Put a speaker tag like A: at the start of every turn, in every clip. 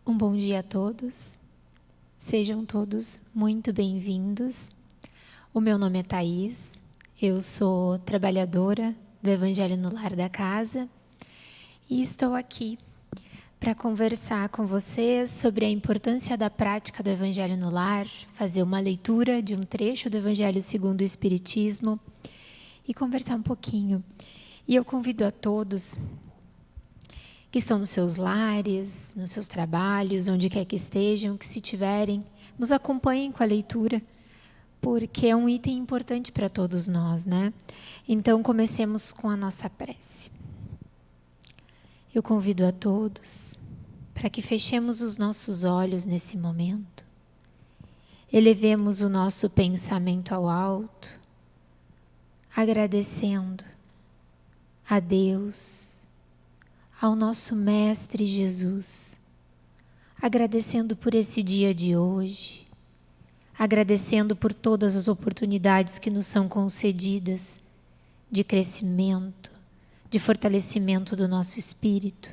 A: Um bom dia a todos, sejam todos muito bem-vindos. O meu nome é Thaís, eu sou trabalhadora do Evangelho no Lar da Casa e estou aqui para conversar com vocês sobre a importância da prática do Evangelho no Lar, fazer uma leitura de um trecho do Evangelho segundo o Espiritismo e conversar um pouquinho. E eu convido a todos que estão nos seus lares, nos seus trabalhos, onde quer que estejam, que se tiverem, nos acompanhem com a leitura, porque é um item importante para todos nós, né? Então, comecemos com a nossa prece. Eu convido a todos para que fechemos os nossos olhos nesse momento, elevemos o nosso pensamento ao alto, agradecendo a Deus, ao nosso Mestre Jesus, agradecendo por esse dia de hoje, agradecendo por todas as oportunidades que nos são concedidas de crescimento, de fortalecimento do nosso espírito,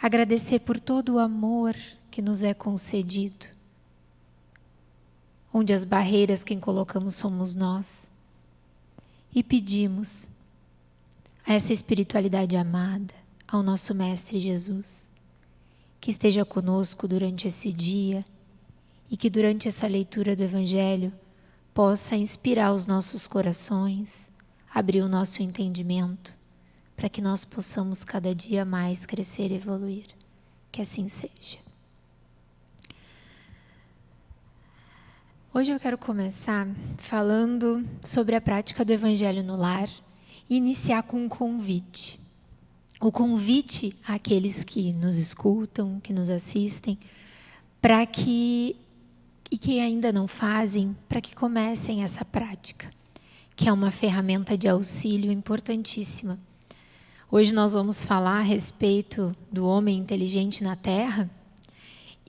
A: agradecer por todo o amor que nos é concedido, onde as barreiras quem colocamos somos nós, e pedimos a essa espiritualidade amada, ao nosso Mestre Jesus, que esteja conosco durante esse dia e que durante essa leitura do Evangelho possa inspirar os nossos corações, abrir o nosso entendimento, para que nós possamos cada dia mais crescer e evoluir. Que assim seja. Hoje eu quero começar falando sobre a prática do Evangelho no Lar e iniciar com um convite. O convite àqueles que nos escutam, que nos assistem, para que, e que ainda não fazem, para que comecem essa prática, que é uma ferramenta de auxílio importantíssima. Hoje nós vamos falar a respeito do homem inteligente na Terra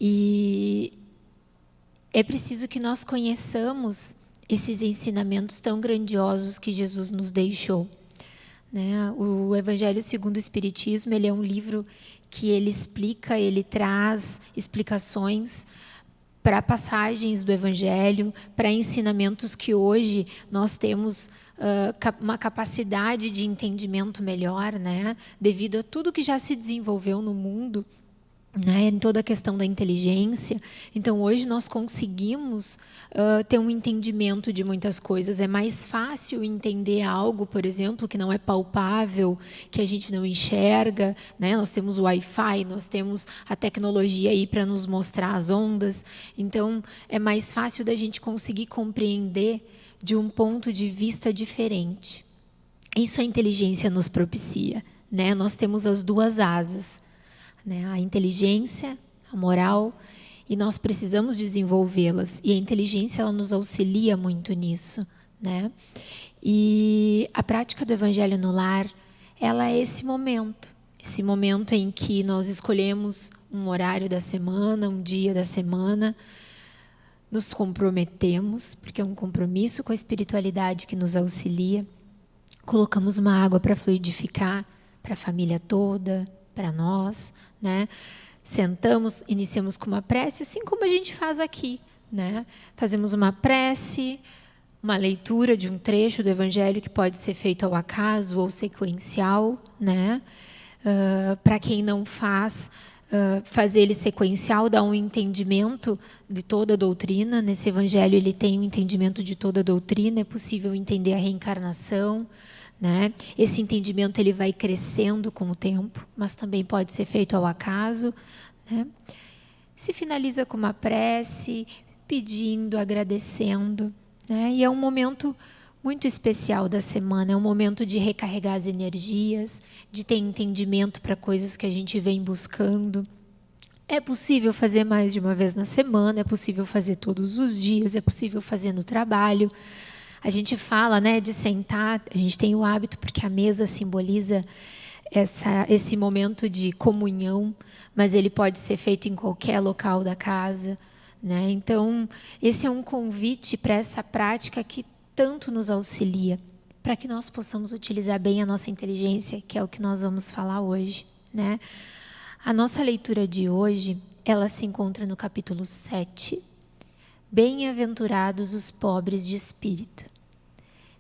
A: e é preciso que nós conheçamos esses ensinamentos tão grandiosos que Jesus nos deixou. O Evangelho segundo o Espiritismo, ele é um livro que ele explica, ele traz explicações para passagens do Evangelho, para ensinamentos que hoje nós temos uma capacidade de entendimento melhor, devido a tudo que já se desenvolveu no mundo, em toda a questão da inteligência. Então, hoje nós conseguimos ter um entendimento de muitas coisas. É mais fácil entender algo, por exemplo, que não é palpável, que a gente não enxerga. Nós temos o Wi-Fi, nós temos a tecnologia aí para nos mostrar as ondas. Então, é mais fácil da gente conseguir compreender de um ponto de vista diferente. Isso a inteligência nos propicia. Nós temos as duas asas. A inteligência, a moral, e nós precisamos desenvolvê-las. E a inteligência ela nos auxilia muito nisso. E a prática do Evangelho no Lar, ela é esse momento em que nós escolhemos um horário da semana, um dia da semana, nos comprometemos, porque é um compromisso com a espiritualidade que nos auxilia, colocamos uma água para fluidificar para a família toda, para nós, Sentamos, iniciamos com uma prece, assim como a gente faz aqui, Fazemos uma prece, uma leitura de um trecho do Evangelho que pode ser feito ao acaso ou sequencial, para quem não faz, fazer ele sequencial dá um entendimento de toda a doutrina. Nesse Evangelho ele tem um entendimento de toda a doutrina, é possível entender a reencarnação. Esse entendimento ele vai crescendo com o tempo, mas também pode ser feito ao acaso. Se finaliza com uma prece, pedindo, agradecendo. E é um momento muito especial da semana, é um momento de recarregar as energias, de ter entendimento para coisas que a gente vem buscando. É possível fazer mais de uma vez na semana, é possível fazer todos os dias, é possível fazer no trabalho. A gente fala, de sentar, a gente tem o hábito, porque a mesa simboliza esse momento de comunhão, mas ele pode ser feito em qualquer local da casa. Então, esse é um convite para essa prática que tanto nos auxilia, para que nós possamos utilizar bem a nossa inteligência, que é o que nós vamos falar hoje. A nossa leitura de hoje, ela se encontra no capítulo 7, Bem-aventurados os pobres de espírito.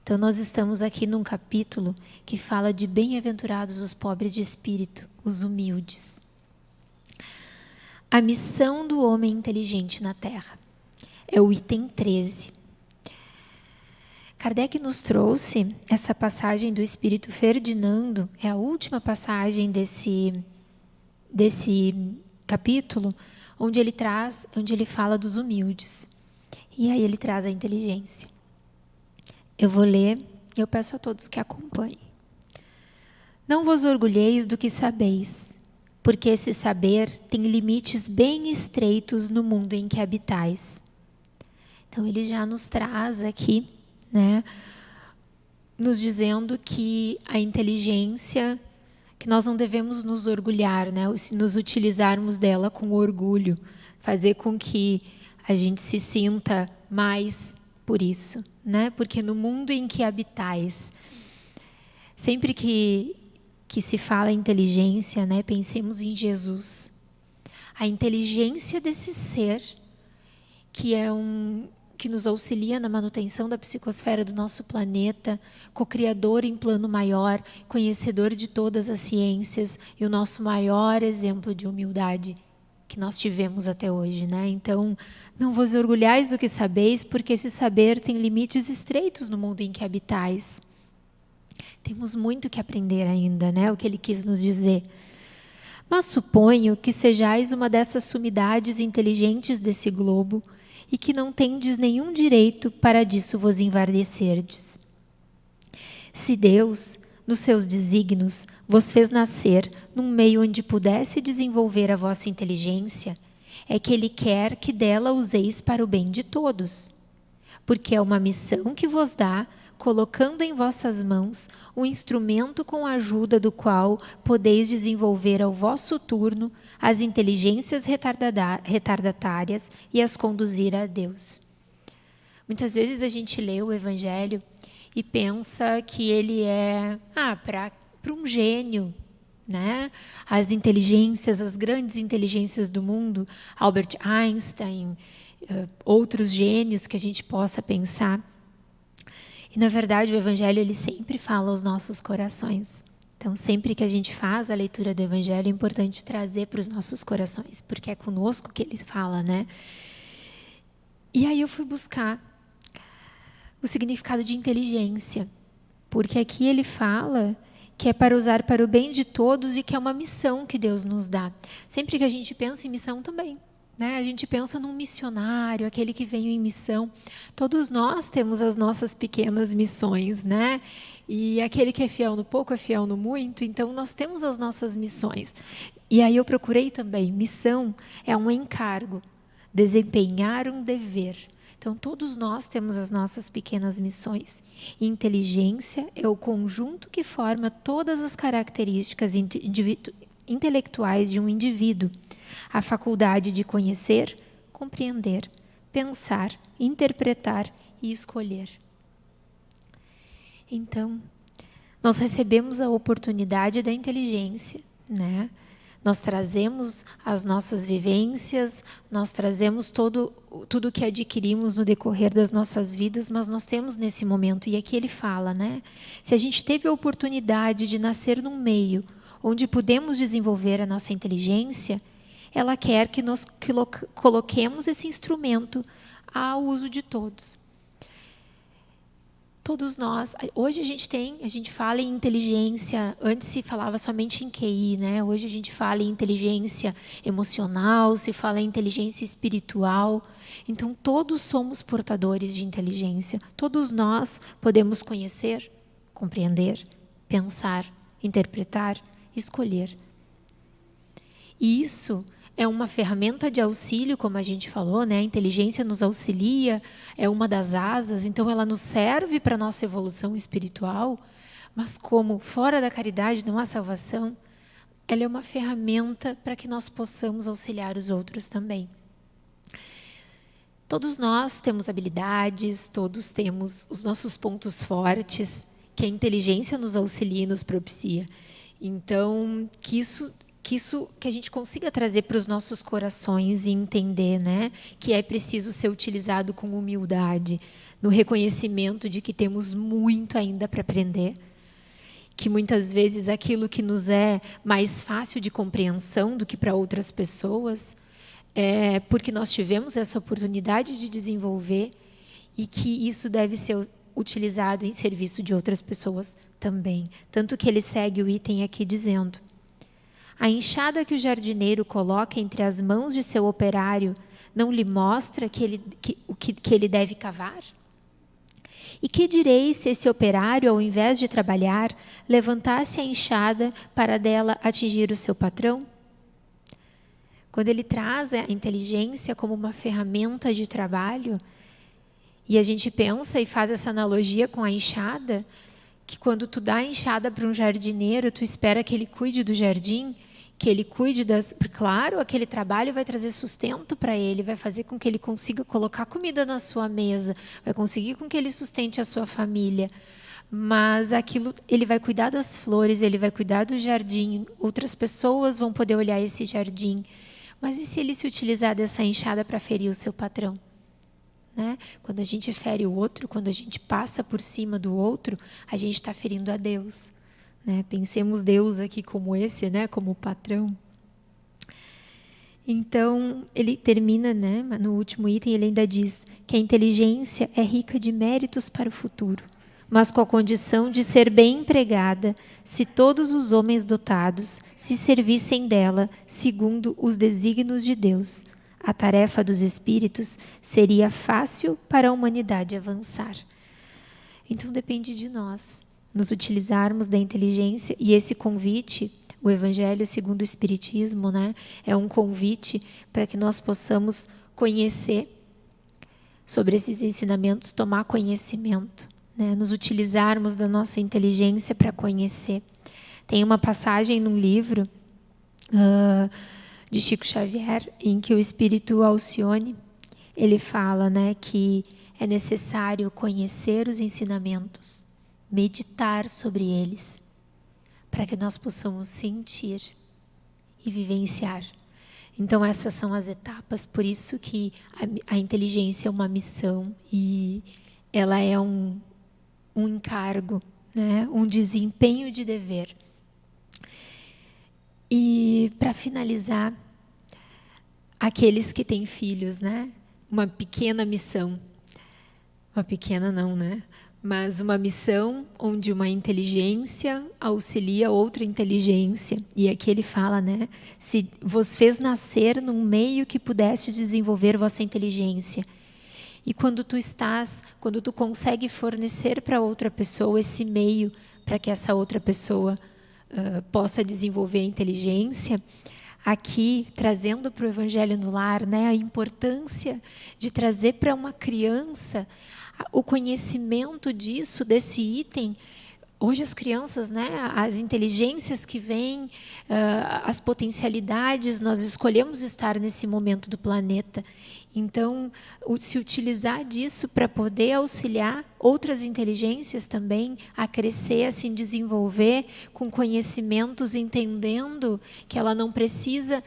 A: Então, nós estamos aqui num capítulo que fala de bem-aventurados os pobres de espírito, os humildes. A missão do homem inteligente na Terra é o item 13. Kardec nos trouxe essa passagem do Espírito Ferdinando, é a última passagem desse capítulo, onde ele fala dos humildes. E aí ele traz a inteligência. Eu vou ler e eu peço a todos que acompanhem. Não vos orgulheis do que sabeis, porque esse saber tem limites bem estreitos no mundo em que habitais. Então ele já nos traz aqui, né, nos dizendo que a inteligência, que nós não devemos nos orgulhar, né, se nos utilizarmos dela com orgulho, fazer com que a gente se sinta mais por isso, né? Porque no mundo em que habitais, sempre que se fala em inteligência, né, pensemos em Jesus. A inteligência desse ser que nos auxilia na manutenção da psicosfera do nosso planeta, co-criador em plano maior, conhecedor de todas as ciências e o nosso maior exemplo de humildade que nós tivemos até hoje, né? Então, não vos orgulhais do que sabeis, porque esse saber tem limites estreitos no mundo em que habitais. Temos muito que aprender ainda, né? O que ele quis nos dizer. Mas suponho que sejais uma dessas sumidades inteligentes desse globo e que não tendes nenhum direito para disso vos envardecerdes. Se Deus, nos seus desígnios, vos fez nascer num meio onde pudesse desenvolver a vossa inteligência, é que Ele quer que dela useis para o bem de todos, porque é uma missão que vos dá, colocando em vossas mãos um instrumento com a ajuda do qual podeis desenvolver ao vosso turno as inteligências retardatárias e as conduzir a Deus. Muitas vezes a gente lê o Evangelho e pensa que ele é para um gênio, né? As inteligências, as grandes inteligências do mundo, Albert Einstein, outros gênios que a gente possa pensar. E, na verdade, o Evangelho ele sempre fala aos nossos corações. Então, sempre que a gente faz a leitura do Evangelho, é importante trazer para os nossos corações, porque é conosco que ele fala, né? E aí eu fui buscar o significado de inteligência, porque aqui ele fala que é para usar para o bem de todos e que é uma missão que Deus nos dá. Sempre que a gente pensa em missão também, né? A gente pensa num missionário, aquele que veio em missão. Todos nós temos as nossas pequenas missões, né? E aquele que é fiel no pouco é fiel no muito, então nós temos as nossas missões. E aí eu procurei também, missão é um encargo, desempenhar um dever. Então, todos nós temos as nossas pequenas missões. Inteligência é o conjunto que forma todas as características intelectuais de um indivíduo. A faculdade de conhecer, compreender, pensar, interpretar e escolher. Então, nós recebemos a oportunidade da inteligência, né? Nós trazemos as nossas vivências, nós trazemos tudo que adquirimos no decorrer das nossas vidas, mas nós temos nesse momento, e aqui ele fala, né? Se a gente teve a oportunidade de nascer num meio onde podemos desenvolver a nossa inteligência, ela quer que nós coloquemos esse instrumento ao uso de todos. Todos nós, hoje a gente fala em inteligência, antes se falava somente em QI, né? Hoje a gente fala em inteligência emocional, se fala em inteligência espiritual. Então, todos somos portadores de inteligência. Todos nós podemos conhecer, compreender, pensar, interpretar, escolher. E isso é uma ferramenta de auxílio, como a gente falou, né? A inteligência nos auxilia, é uma das asas, então ela nos serve para a nossa evolução espiritual, mas como fora da caridade não há salvação, ela é uma ferramenta para que nós possamos auxiliar os outros também. Todos nós temos habilidades, todos temos os nossos pontos fortes, que a inteligência nos auxilia e nos propicia. Então, que isso que a gente consiga trazer para os nossos corações e entender, né, que é preciso ser utilizado com humildade, no reconhecimento de que temos muito ainda para aprender, que muitas vezes aquilo que nos é mais fácil de compreensão do que para outras pessoas, é porque nós tivemos essa oportunidade de desenvolver e que isso deve ser utilizado em serviço de outras pessoas também. Tanto que ele segue o item aqui dizendo: a enxada que o jardineiro coloca entre as mãos de seu operário não lhe mostra que ele deve cavar? E que direis se esse operário, ao invés de trabalhar, levantasse a enxada para dela atingir o seu patrão? Quando ele traz a inteligência como uma ferramenta de trabalho, e a gente pensa e faz essa analogia com a enxada, que quando tu dá a enxada para um jardineiro, tu espera que ele cuide do jardim, que ele cuide das... Claro, aquele trabalho vai trazer sustento para ele, vai fazer com que ele consiga colocar comida na sua mesa, vai conseguir com que ele sustente a sua família. Mas aquilo, ele vai cuidar das flores, ele vai cuidar do jardim, outras pessoas vão poder olhar esse jardim. Mas e se ele se utilizar dessa enxada para ferir o seu patrão? Né? Quando a gente fere o outro, quando a gente passa por cima do outro, a gente está ferindo a Deus. Né? Pensemos Deus aqui como esse, né? Como patrão. Então, ele termina, né? No último item, ele ainda diz que a inteligência é rica de méritos para o futuro, mas com a condição de ser bem empregada, se todos os homens dotados se servissem dela segundo os desígnios de Deus. A tarefa dos espíritos seria fácil para a humanidade avançar. Então depende de nós nos utilizarmos da inteligência, e esse convite, o Evangelho segundo o Espiritismo, né, é um convite para que nós possamos conhecer sobre esses ensinamentos, tomar conhecimento, né, nos utilizarmos da nossa inteligência para conhecer. Tem uma passagem num livro de Chico Xavier, em que o Espírito Alcione, ele fala, né, que é necessário conhecer os ensinamentos, meditar sobre eles, para que nós possamos sentir e vivenciar. Então essas são as etapas, por isso que a inteligência é uma missão e ela é um encargo, né, um desempenho de dever. E para finalizar, aqueles que têm filhos, né? Uma pequena missão. Uma pequena não, né? Mas uma missão onde uma inteligência auxilia outra inteligência. E aqui ele fala, né? Se vos fez nascer num meio que pudesse desenvolver vossa inteligência. E quando tu consegue fornecer para outra pessoa esse meio para que essa outra pessoa possa desenvolver a inteligência, aqui trazendo para o Evangelho no Lar, né, a importância de trazer para uma criança o conhecimento disso, desse item. Hoje as crianças, né, as inteligências que vêm, as potencialidades, nós escolhemos estar nesse momento do planeta. Então, se utilizar disso para poder auxiliar outras inteligências também a crescer, a se desenvolver com conhecimentos, entendendo que ela não precisa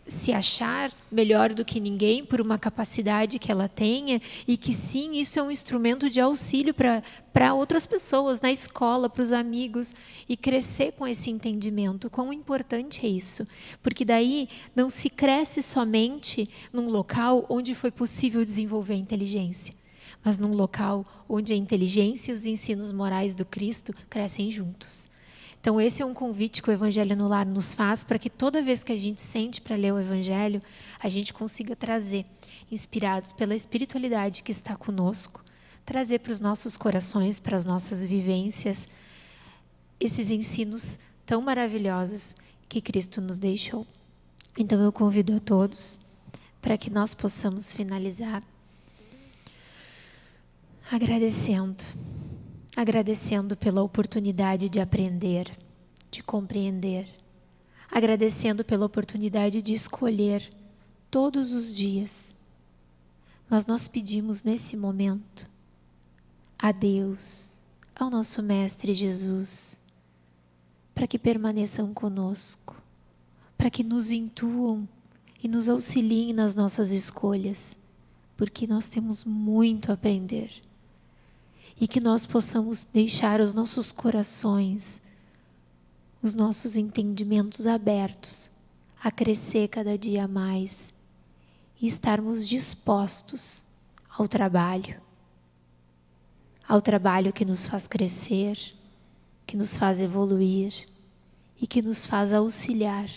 A: se achar melhor do que ninguém por uma capacidade que ela tenha, e que sim, isso é um instrumento de auxílio para outras pessoas, na escola, para os amigos, e crescer com esse entendimento. Quão importante é isso? Porque daí não se cresce somente num local onde foi possível desenvolver a inteligência, mas num local onde a inteligência e os ensinos morais do Cristo crescem juntos. Então esse é um convite que o Evangelho no Lar nos faz, para que toda vez que a gente sente para ler o Evangelho, a gente consiga trazer, inspirados pela espiritualidade que está conosco, trazer para os nossos corações, para as nossas vivências, esses ensinos tão maravilhosos que Cristo nos deixou. Então eu convido a todos para que nós possamos finalizar agradecendo pela oportunidade de aprender, de compreender, agradecendo pela oportunidade de escolher todos os dias. Mas nós pedimos nesse momento a Deus, ao nosso Mestre Jesus, para que permaneçam conosco, para que nos intuam e nos auxiliem nas nossas escolhas, porque nós temos muito a aprender. E que nós possamos deixar os nossos corações, os nossos entendimentos abertos a crescer cada dia mais e estarmos dispostos ao trabalho que nos faz crescer, que nos faz evoluir e que nos faz auxiliar,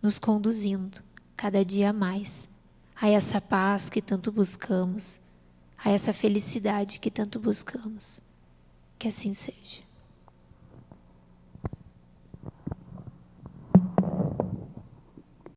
A: nos conduzindo cada dia mais a essa paz que tanto buscamos, a essa felicidade que tanto buscamos. Que assim seja.